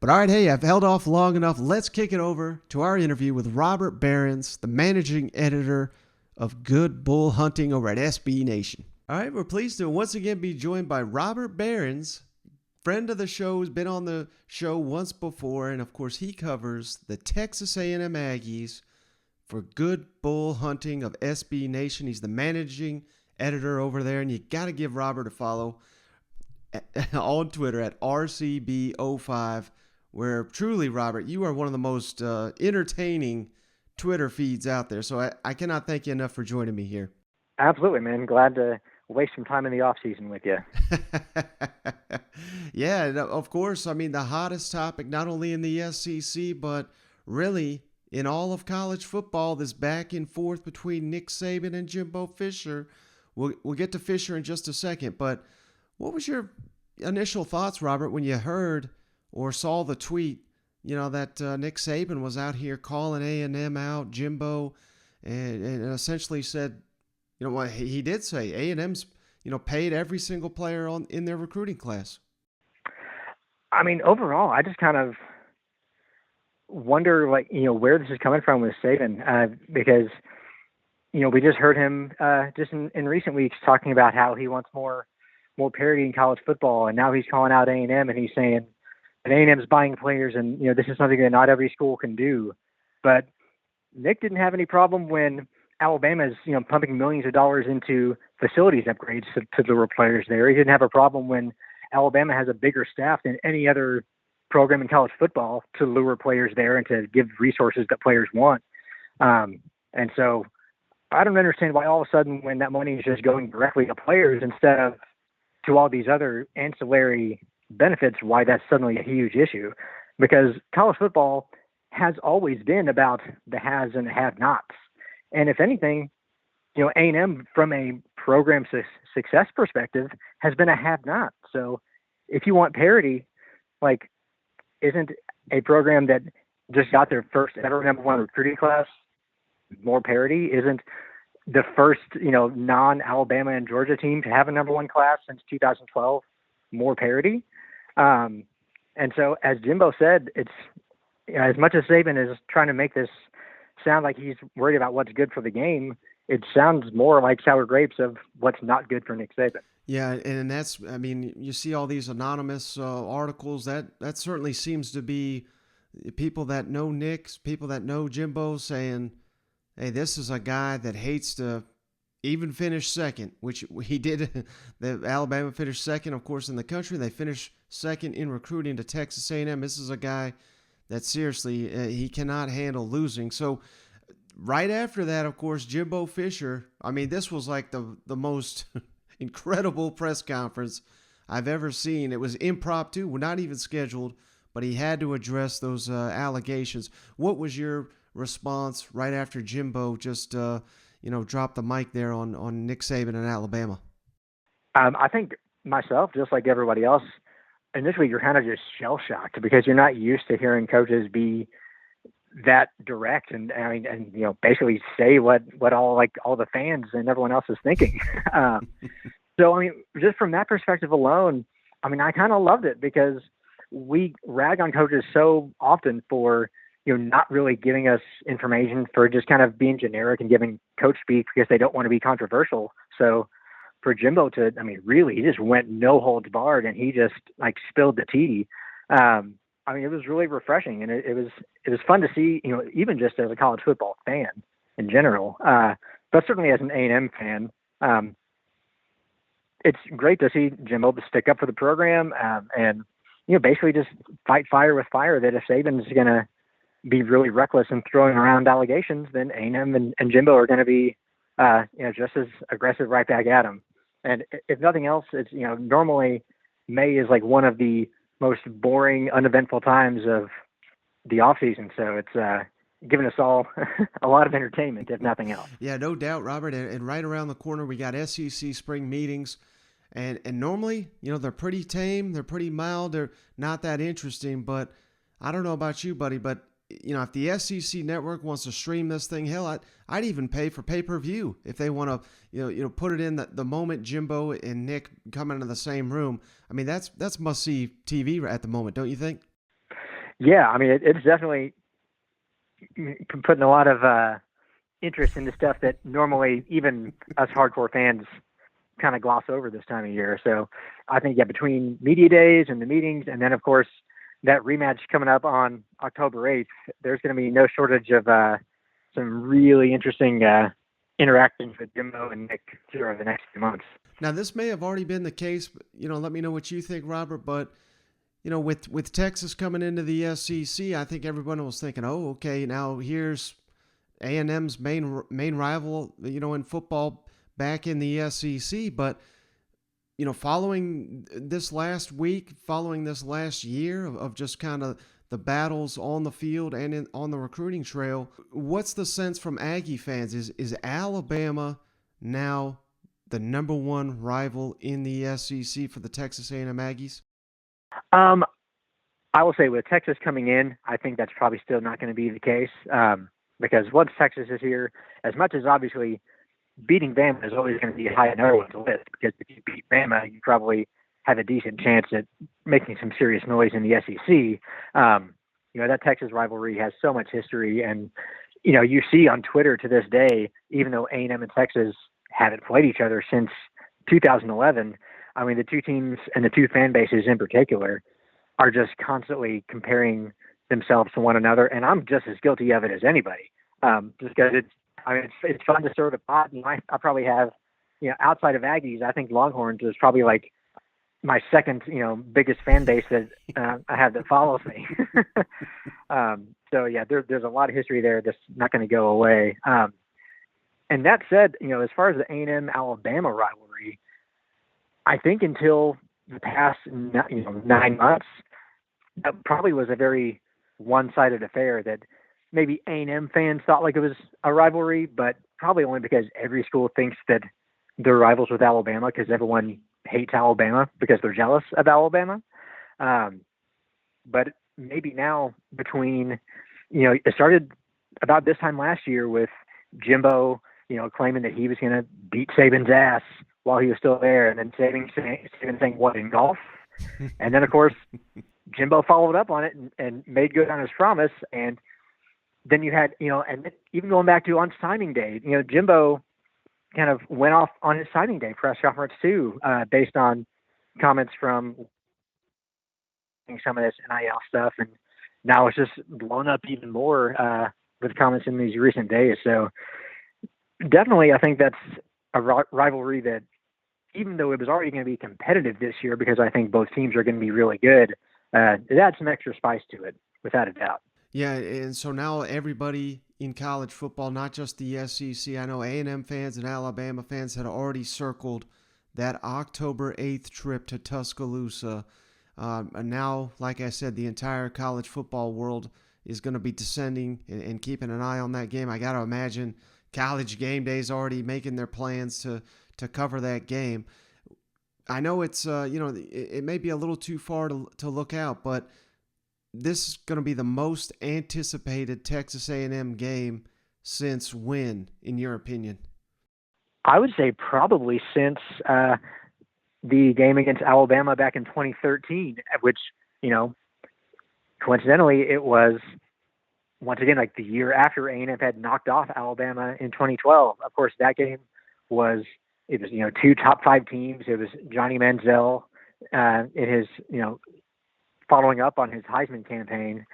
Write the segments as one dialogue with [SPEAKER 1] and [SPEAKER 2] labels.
[SPEAKER 1] But all right, hey, I've held off long enough. Let's kick it over to our interview with Robert Behrens, the managing editor of Good Bull Hunting over at SB Nation. All right, we're pleased to once again be joined by Robert Behrens, friend of the show, has been on the show once before, and of course he covers the Texas A&M Aggies for Good Bull Hunting of SB Nation. He's the managing editor over there, and you got to give Robert a follow on Twitter at RCB05, where truly, Robert, you are one of the most entertaining Twitter feeds out there. So I cannot thank you enough for joining me here.
[SPEAKER 2] Absolutely, man. Glad to waste some time in the off season with you.
[SPEAKER 1] Yeah, of course. I mean, the hottest topic, not only in the SEC, but really in all of college football, this back and forth between Nick Saban and Jimbo Fisher. We'll get to Fisher in just a second, but what was your initial thoughts, Robert, when you heard or saw the tweet, that Nick Saban was out here calling A&M out, Jimbo, and essentially said, what he did say, A&M's, paid every single player in their recruiting class.
[SPEAKER 2] I mean, overall, I just kind of wonder, where this is coming from with Saban, because, we just heard him just in recent weeks talking about how he wants more parity in college football, and now he's calling out A&M and he's saying that A&M is buying players, and this is something that not every school can do. But Nick didn't have any problem when Alabama's pumping millions of dollars into facilities upgrades to lure players there. He didn't have a problem when Alabama has a bigger staff than any other program in college football to lure players there and to give resources that players want. And so I don't understand why all of a sudden, when that money is just going directly to players instead of to all these other ancillary benefits, why that's suddenly a huge issue. Because college football has always been about the haves and the have-nots. And if anything, A&M from a program success perspective has been a have-not. So if you want parity, isn't a program that just got their first ever number one recruiting class more parity? Isn't the first, non-Alabama and Georgia team to have a number one class since 2012 more parity? And so, as Jimbo said, it's as much as Saban is trying to make this sound like he's worried about what's good for the game, it sounds more like sour grapes of what's not good for Nick Saban.
[SPEAKER 1] Yeah, and that's, you see all these anonymous articles. That certainly seems to be people that know Nick, people that know Jimbo saying, hey, this is a guy that hates to even finish second, which he did. The Alabama finished second, of course, in the country. They finished second in recruiting to Texas A&M. This is a guy that seriously, he cannot handle losing. So right after that, of course, Jimbo Fisher, this was like the most incredible press conference I've ever seen. It was impromptu, not even scheduled, but he had to address those allegations. What was your response right after Jimbo just, dropped the mic there on Nick Saban in Alabama?
[SPEAKER 2] I think myself, just like everybody else, initially you're kind of just shell-shocked because you're not used to hearing coaches be that direct and basically say what all the fans and everyone else is thinking. So just from that perspective alone, I kind of loved it because we rag on coaches so often for not really giving us information, for just kind of being generic and giving coach speak because they don't want to be controversial. So for Jimbo to, really, he just went no holds barred and he just spilled the tea. It was really refreshing, and it was fun to see, even just as a college football fan in general, but certainly as an A&M fan, it's great to see Jimbo to stick up for the program, and basically just fight fire with fire. That if Saban is going to be really reckless and throwing around allegations, then A&M and Jimbo are going to be just as aggressive right back at him. And if nothing else, it's normally May is one of the most boring, uneventful times of the off season. So it's given us all a lot of entertainment, if nothing else.
[SPEAKER 1] Yeah, no doubt, Robert. And right around the corner, we got SEC spring meetings. And normally, they're pretty tame. They're pretty mild. They're not that interesting. But I don't know about you, buddy, but if the SEC network wants to stream this thing, hell, I'd even pay for pay-per-view if they want to, put it in the moment Jimbo and Nick come into the same room. That's must-see TV at the moment, don't you think?
[SPEAKER 2] Yeah, I mean, it's definitely putting a lot of interest into stuff that normally even us hardcore fans kind of gloss over this time of year. So I think, yeah, between media days and the meetings, and then, of course, that rematch coming up on October 8th, there's going to be no shortage of some really interesting interactions with Jimbo and Nick over the next few months.
[SPEAKER 1] Now, this may have already been the case. Let me know what you think, Robert. But with Texas coming into the SEC, I think everyone was thinking, oh, okay, now here's A&M's main rival, in football back in the SEC. But following this last week, following this last year of just kind of the battles on the field and on the recruiting trail, what's the sense from Aggie fans? Is Alabama now the number one rival in the SEC for the Texas A&M Aggies?
[SPEAKER 2] I will say with Texas coming in, I think that's probably still not going to be the case because once Texas is here, as much as obviously beating Bama is always going to be high on everyone's list, because if you beat Bama, you probably have a decent chance at making some serious noise in the SEC. That Texas rivalry has so much history, and you see on Twitter to this day, even though A&M and Texas haven't played each other since 2011, I mean, the two teams and the two fan bases in particular are just constantly comparing themselves to one another, and I'm just as guilty of it as anybody. Just because it's fun to stir the pot. I probably have, outside of Aggies, I think Longhorns is probably like my second, biggest fan base that I have that follows me. So yeah, there's a lot of history there that's not going to go away. And that said, as far as the A&M Alabama rivalry, I think until the past 9 months, that probably was a very one-sided affair that maybe A&M fans thought like it was a rivalry, but probably only because every school thinks that they're rivals with Alabama because everyone hates Alabama because they're jealous of Alabama. But maybe now between, it started about this time last year with Jimbo, claiming that he was going to beat Saban's ass while he was still there, and then Saban saying what in golf. And then, of course, Jimbo followed up on it and made good on his promise. And then you had, and even going back to on signing day, Jimbo kind of went off on his signing day press conference too, based on comments from some of this NIL stuff. And now it's just blown up even more with comments in these recent days. So definitely, I think that's a rivalry that, even though it was already going to be competitive this year, because I think both teams are going to be really good, it adds some extra spice to it, without a doubt.
[SPEAKER 1] Yeah, and so now everybody in college football, not just the SEC, I know A&M fans and Alabama fans had already circled that October 8th trip to Tuscaloosa. And now, like I said, the entire college football world is going to be descending and keeping an eye on that game. I got to imagine College Game Day is already making their plans to cover that game. I know it's, it may be a little too far to look out, but this is going to be the most anticipated Texas A&M game since when, in your opinion?
[SPEAKER 2] I would say probably since the game against Alabama back in 2013, which, coincidentally, it was, once again, like the year after A&M had knocked off Alabama in 2012. Of course, that game was two top 5 teams. It was Johnny Manziel in his, following up on his Heisman campaign.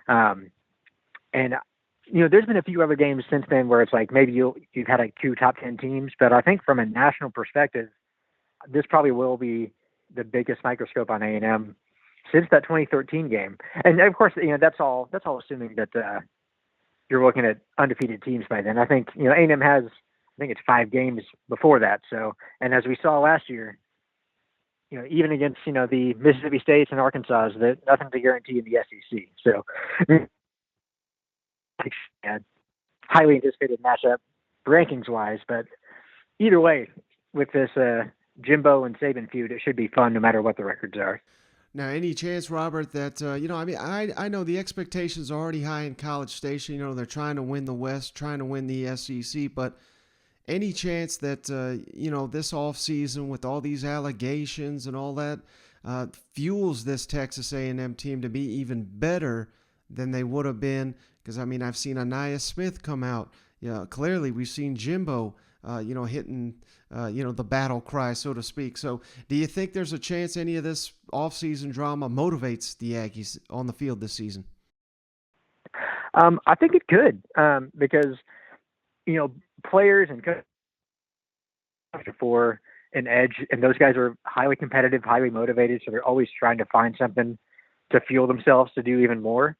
[SPEAKER 2] And, there's been a few other games since then where it's like maybe you've had like 2 top 10 teams, but I think from a national perspective, this probably will be the biggest microscope on A&M since that 2013 game. And of course, that's all assuming that you're looking at undefeated teams by then. I think, A&M has, I think it's 5 games before that. So, and as we saw last year, even against, the Mississippi States and Arkansas, that nothing's a guarantee in the SEC. So, highly anticipated matchup rankings wise, but either way, with this Jimbo and Saban feud, it should be fun no matter what the records are.
[SPEAKER 1] Now, any chance, Robert, that, I know the expectations are already high in College Station. They're trying to win the West, trying to win the SEC, but any chance that, this offseason with all these allegations and all that, fuels this Texas A&M team to be even better than they would have been. Because, I mean, I've seen Anaya Smith come out. Yeah, clearly we've seen Jimbo, hitting, the battle cry, so to speak. So do you think there's a chance any of this offseason drama motivates the Aggies on the field this season?
[SPEAKER 2] I think it could, because, players and coaches for an edge, and those guys are highly competitive, highly motivated, so they're always trying to find something to fuel themselves to do even more.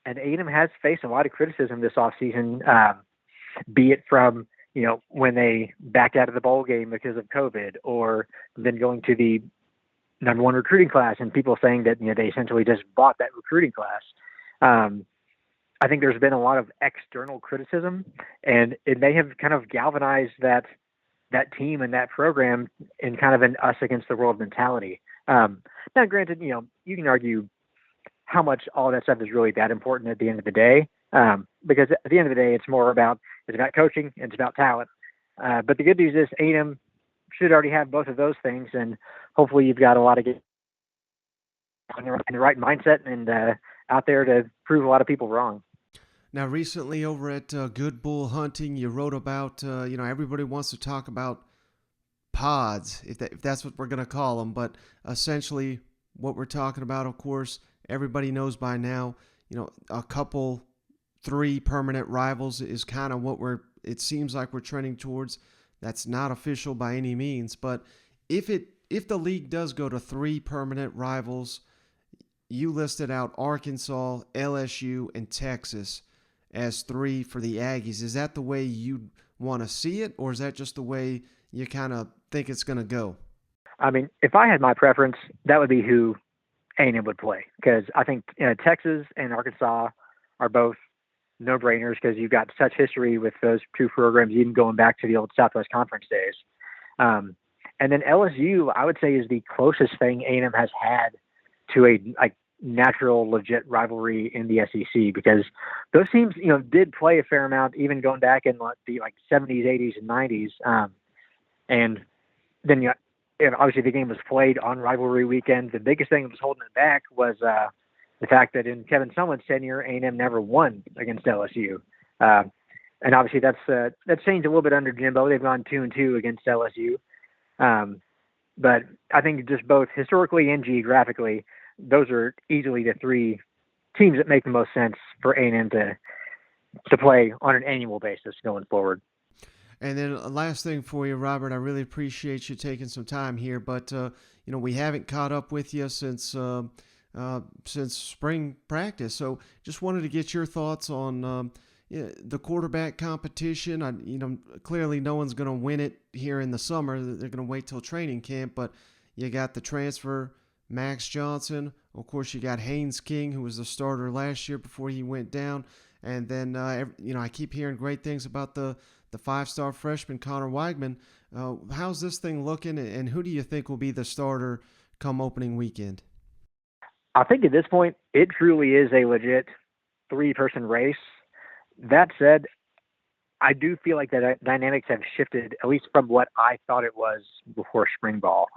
[SPEAKER 2] And A&M has faced a lot of criticism this offseason, be it from, when they backed out of the bowl game because of COVID, or then going to the number one recruiting class and people saying that, they essentially just bought that recruiting class. I think there's been a lot of external criticism, and it may have kind of galvanized that team and that program in kind of an us against the world mentality. Now, granted, you can argue how much all that stuff is really that important at the end of the day, because at the end of the day, it's about coaching, and it's about talent. But the good news is A&M should already have both of those things, and hopefully you've got a lot of guys in the right mindset and out there to prove a lot of people wrong.
[SPEAKER 1] Now, recently over at Good Bull Hunting, you wrote about, everybody wants to talk about pods, if that's what we're going to call them. But essentially what we're talking about, of course, everybody knows by now, a couple, 3 permanent rivals is kind of what it seems like we're trending towards. That's not official by any means. But if the league does go to 3 permanent rivals, you listed out Arkansas, LSU, and Texas as 3 for the Aggies. Is that the way you want to see it, or is that just the way you kind of think it's going to go?
[SPEAKER 2] I mean, if I had my preference, that would be who A&M would play, because I think Texas and Arkansas are both no-brainers because you've got such history with those 2 programs, even going back to the old Southwest Conference days. And then LSU, I would say, is the closest thing A&M has had to a natural, legit rivalry in the SEC, because those teams, did play a fair amount, even going back in the 70s, 80s, and 90s. And then, obviously the game was played on rivalry weekend. The biggest thing that was holding it back was the fact that in Kevin Sumlin's tenure, A&M never won against LSU. And obviously that's changed a little bit under Jimbo. They've gone 2-2 against LSU. But I think just both historically and geographically, those are easily the 3 teams that make the most sense for A&M to play on an annual basis going forward.
[SPEAKER 1] And then last thing for you, Robert, I really appreciate you taking some time here, but we haven't caught up with you since spring practice. So just wanted to get your thoughts on the quarterback competition. Clearly no one's going to win it here in the summer. They're going to wait till training camp, but you got the transfer Max Johnson. Of course, you got Haynes King, who was the starter last year before he went down. And then, I keep hearing great things about the 5-star freshman, Connor Weigman. How's this thing looking, and who do you think will be the starter come opening weekend?
[SPEAKER 2] I think at this point, it truly is a legit 3-person race. That said, I do feel like the dynamics have shifted, at least from what I thought it was before spring ball.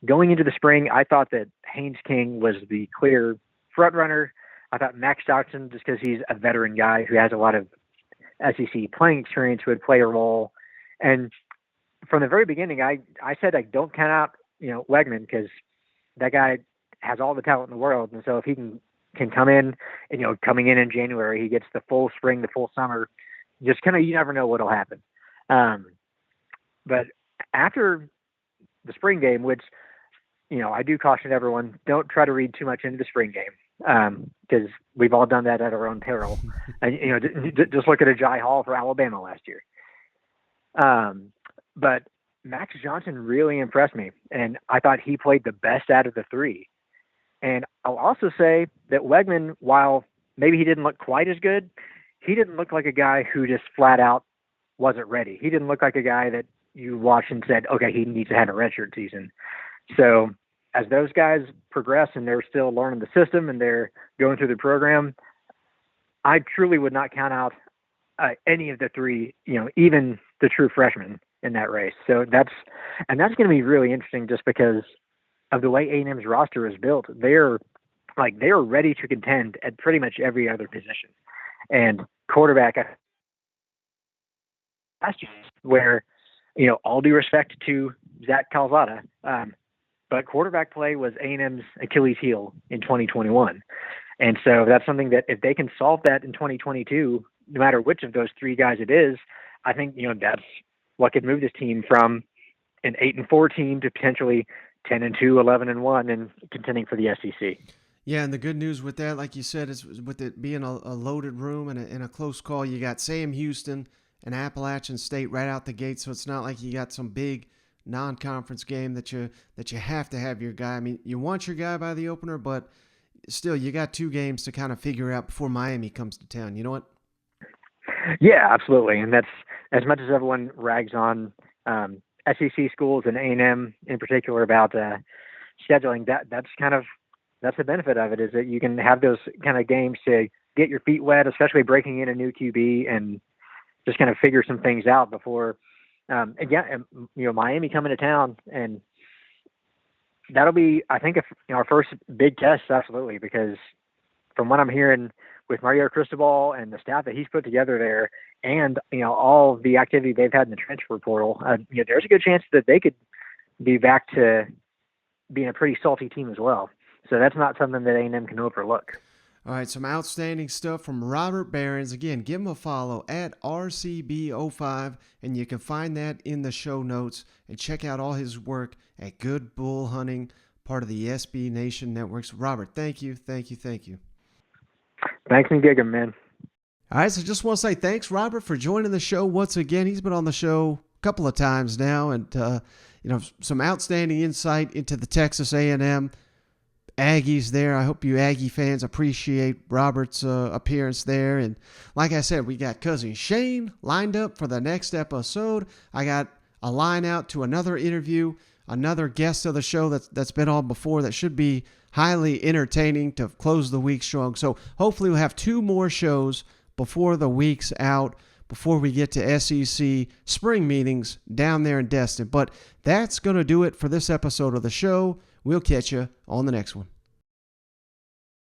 [SPEAKER 2] Going into the spring, I thought that Haynes King was the clear front runner. I thought Max Johnson, just because he's a veteran guy who has a lot of SEC playing experience, would play a role. And from the very beginning, I said I don't count out Weigman, because that guy has all the talent in the world. And so if he can come in, and coming in January, he gets the full spring, the full summer, just kind of, you never know what'll happen. But after the spring game, which I do caution everyone, don't try to read too much into the spring game, because we've all done that at our own peril. And just look at Ajay Hall for Alabama last year. But Max Johnson really impressed me, and I thought he played the best out of the 3. And I'll also say that Weigman, while maybe he didn't look quite as good, he didn't look like a guy who just flat out wasn't ready. He didn't look like a guy that you watched and said, okay, he needs to have a redshirt season. So as those guys progress and they're still learning the system and they're going through the program, I truly would not count out any of the 3, even the true freshmen in that race. So that's going to be really interesting, just because of the way A&M's roster is built, they're ready to contend at pretty much every other position. And quarterback, last year, where, all due respect to Zach Calzada, but quarterback play was A&M's Achilles heel in 2021. And so that's something that if they can solve that in 2022, no matter which of those three guys it is, I think, that's what could move this team from an 8-4 team to potentially 10-2, 11-1, and contending for the SEC.
[SPEAKER 1] Yeah, and the good news with that, like you said, is with it being a loaded room and a close call, you got Sam Houston and Appalachian State right out the gate, so it's not like you got some big non-conference game that you have to have your guy. I mean, you want your guy by the opener, but still, you got 2 games to kind of figure out before Miami comes to town. You know what?
[SPEAKER 2] Yeah, absolutely, and that's as much as everyone rags on SEC schools and A&M in particular about scheduling. That's the benefit of it, is that you can have those kind of games to get your feet wet, especially breaking in a new QB and just kind of figure some things out before, Miami coming to town. And that'll be, I think, our first big test, absolutely, because from what I'm hearing with Mario Cristobal and the staff that he's put together there, and, all the activity they've had in the transfer portal, there's a good chance that they could be back to being a pretty salty team as well. So that's not something that A&M can overlook.
[SPEAKER 1] All right, some outstanding stuff from Robert Behrens. Again, give him a follow at RCB05, and you can find that in the show notes. And check out all his work at Good Bull Hunting, part of the SB Nation Networks. Robert, thank you.
[SPEAKER 2] Thanks and gig 'em, man.
[SPEAKER 1] All right, so just want to say thanks, Robert, for joining the show once again. He's been on the show a couple of times now, and some outstanding insight into the Texas A&M Aggies there. I hope you Aggie fans appreciate Robert's appearance there. And like I said, we got Cousin Shane lined up for the next episode. I got a line out to another interview, another guest of the show that's been on before that should be highly entertaining to close the week strong. So hopefully we'll have 2 more shows before the week's out, before we get to SEC spring meetings down there in Destin. But that's going to do it for this episode of the show. We'll catch you on the next one.